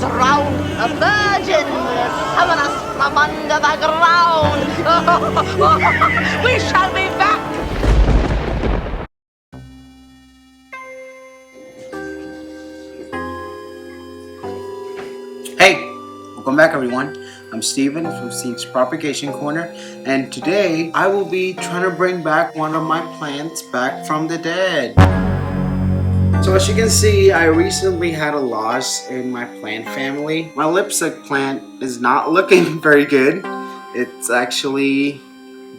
round, a virgin will summon us from under the ground. We shall be back. Hey, welcome back everyone. I'm Steven from Steve's Propagation Corner, and today I will be trying to bring back one of my plants back from the dead. So as you can see, I recently had a loss in my plant family. My lipstick plant is not looking very good. It's actually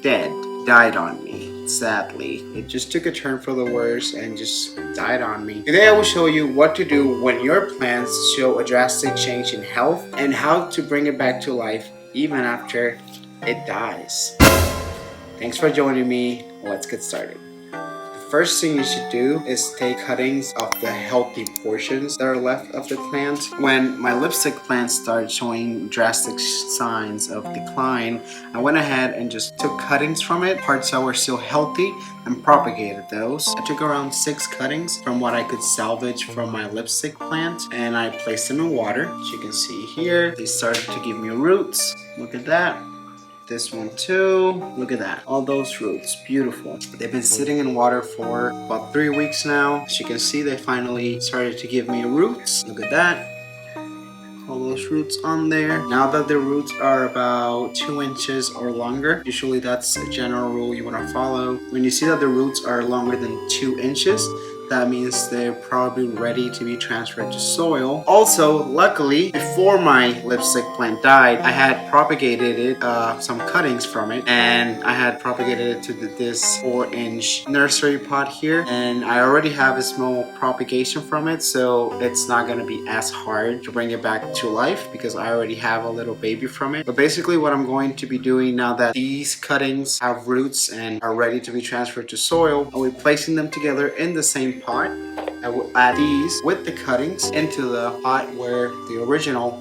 dead, died on me, sadly. It just took a turn for the worse and just died on me. Today I will show you what to do when your plants show a drastic change in health and how to bring it back to life even after it dies. Thanks for joining me. Let's get started. First thing you should do is take cuttings of the healthy portions that are left of the plant. When my lipstick plant started showing drastic signs of decline, I went ahead and just took cuttings from it, parts that were still healthy, and propagated those. I took around 6 cuttings from what I could salvage from my lipstick plant, and I placed them in water. As you can see here, they started to give me roots. Look at that. This one too. Look at that. All those roots. Beautiful. They've been sitting in water for about 3 weeks now. As you can see, they finally started to give me roots. Look at that. All those roots on there. Now that the roots are about 2 inches or longer, usually that's a general rule you want to follow. When you see that the roots are longer than 2 inches, that means they're probably ready to be transferred to soil. Also, luckily, before my lipstick plant died, I had propagated it, some cuttings from it, and I had propagated it to this 4-inch nursery pot here, and I already have a small propagation from it, so it's not going to be as hard to bring it back to life because I already have a little baby from it. But basically what I'm going to be doing now that these cuttings have roots and are ready to be transferred to soil, I'll be placing them together in the same pot. I will add these with the cuttings into the pot where the original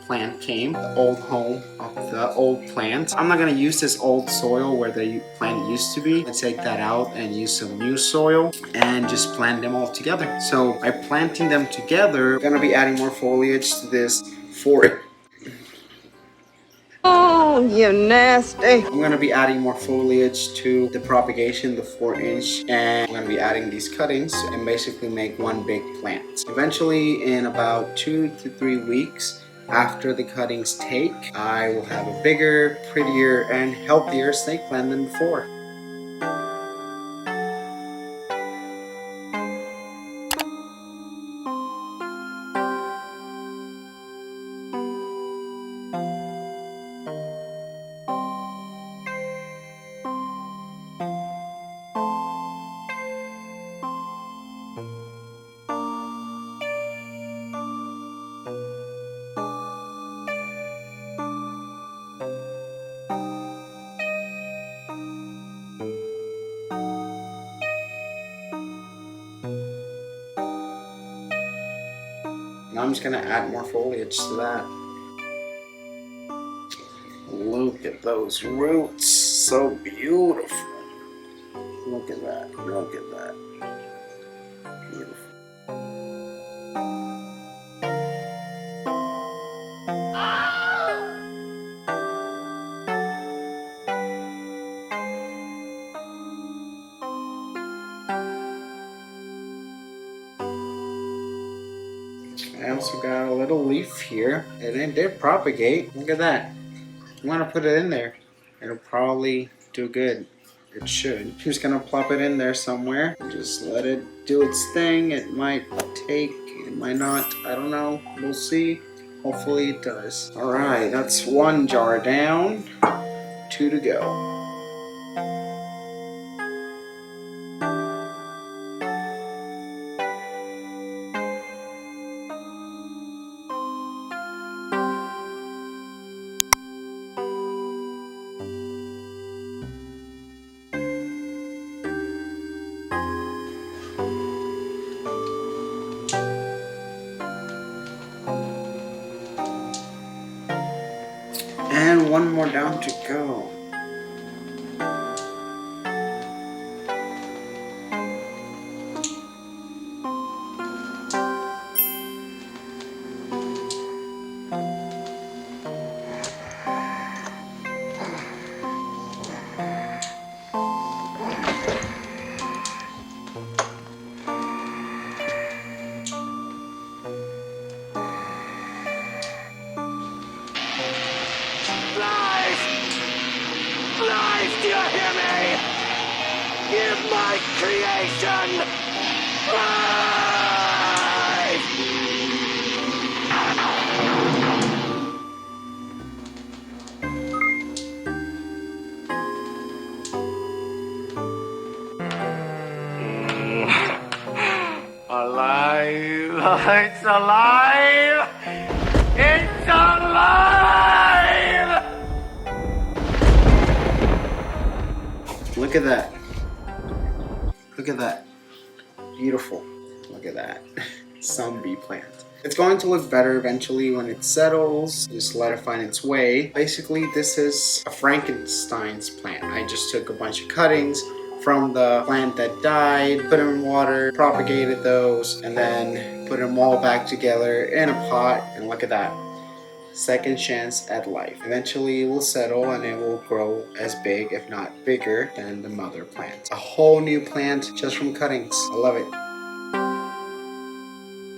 plant came, the old home of the old plant. I'm not going to use this old soil where the plant used to be. I'm going to take that out and use some new soil and just plant them all together. So by planting them together, I'm going to be adding more foliage to this 4. Oh, you nasty. I'm going to be adding more foliage to the propagation, the 4-inch, and I'm going to be adding these cuttings and basically make one big plant. Eventually, in about 2 to 3 weeks after the cuttings take, I will have a bigger, prettier, and healthier snake plant than before. And I'm just going to add more foliage to that. Look at those roots, so beautiful. Look at that, look at that. Beautiful. I also got a little leaf here, and it did propagate. Look at that. I'm gonna put it in there. It'll probably do good. It should. I'm just gonna plop it in there somewhere. Just let it do its thing. It might take, it might not. I don't know. We'll see. Hopefully it does. Alright, that's 1 jar down. 2 to go. And 1 more down to go. Do you hear me? Give my creation life! Alive! It's alive! It's alive! Look at that. Look at that. Beautiful. Look at that. Zombie plant. It's going to look better eventually when it settles, just let it find its way. Basically, this is a Frankenstein's plant. I just took a bunch of cuttings from the plant that died, put them in water, propagated those, and then put them all back together in a pot, and look at that. Second chance at life. Eventually it will settle and it will grow as big, if not bigger, than the mother plant. A whole new plant just from cuttings. I love it.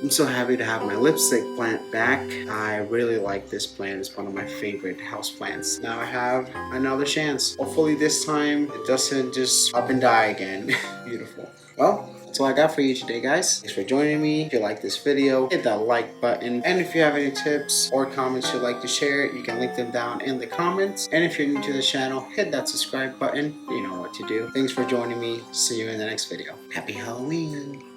I'm so happy to have my lipstick plant back. I really like this plant. It's one of my favorite house plants. Now I have another chance. Hopefully this time it doesn't just up and die again. Beautiful. Well, that's all I got for you today, guys. Thanks for joining me. If you like this video, hit that like button. And if you have any tips or comments you'd like to share, you can link them down in the comments. And if you're new to the channel, hit that subscribe button. You know what to do. Thanks for joining me. See you in the next video. Happy Halloween.